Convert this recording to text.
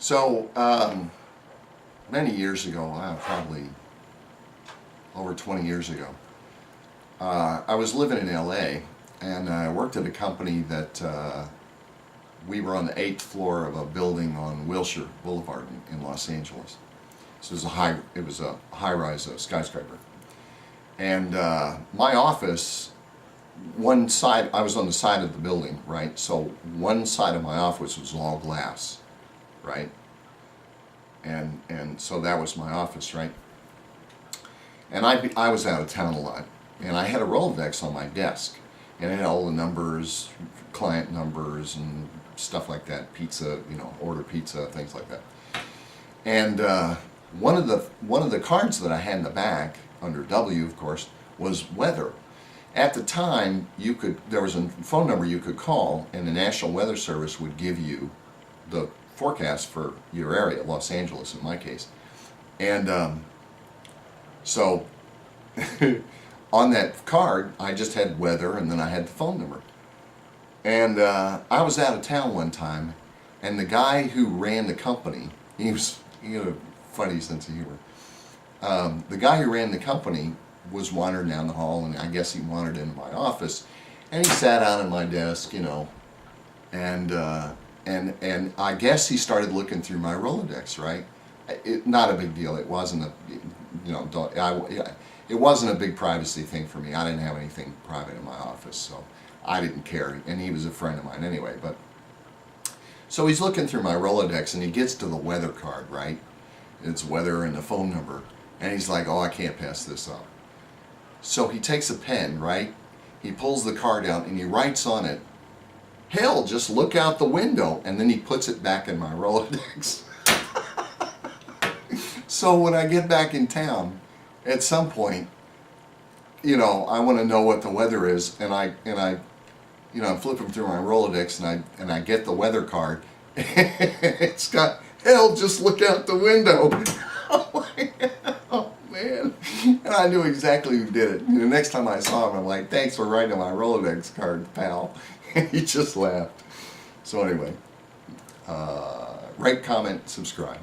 So, many years ago, probably over 20 years ago, I was living in LA, and I worked at a company that we were on the 8th floor of a building on Wilshire Boulevard in Los Angeles. So it was a high-rise skyscraper. And my office, one side, I was on the side of the building, right? So one side of my office was all glass, right? And so that was my office, right? And I was out of town a lot, and I had a Rolodex on my desk, and it had all the numbers, client numbers, and stuff like that. Pizza, order pizza, things like that. And one of the cards that I had in the back, under W, of course, was weather. At the time, there was a phone number you could call, and the National Weather Service would give you the forecast for your area, Los Angeles in my case. And so on that card, I just had weather, and then I had the phone number. And I was out of town one time, and the guy who ran the company, he had a funny sense of humor. The guy who ran the company was wandering down the hall, and I guess he wandered into my office, and he sat down at my desk, and I guess he started looking through my Rolodex, right? Not a big deal. It wasn't it wasn't a big privacy thing for me. I didn't have anything private in my office, so I didn't care, and he was a friend of mine anyway. But so he's looking through my Rolodex, and he gets to the weather card, right? It's weather and the phone number, and he's like, "Oh, I can't pass this up." So he takes a pen, right? He pulls the card out, and he writes on it, "Hell, just look out the window," and then he puts it back in my Rolodex. So when I get back in town, at some point, I want to know what the weather is, and I'm flipping through my Rolodex, and I get the weather card. It's got, "Hell, just look out the window." Oh man! And I knew exactly who did it. And the next time I saw him, I'm like, "Thanks for writing my Rolodex card, pal." And he just laughed. So anyway, rate, comment, subscribe.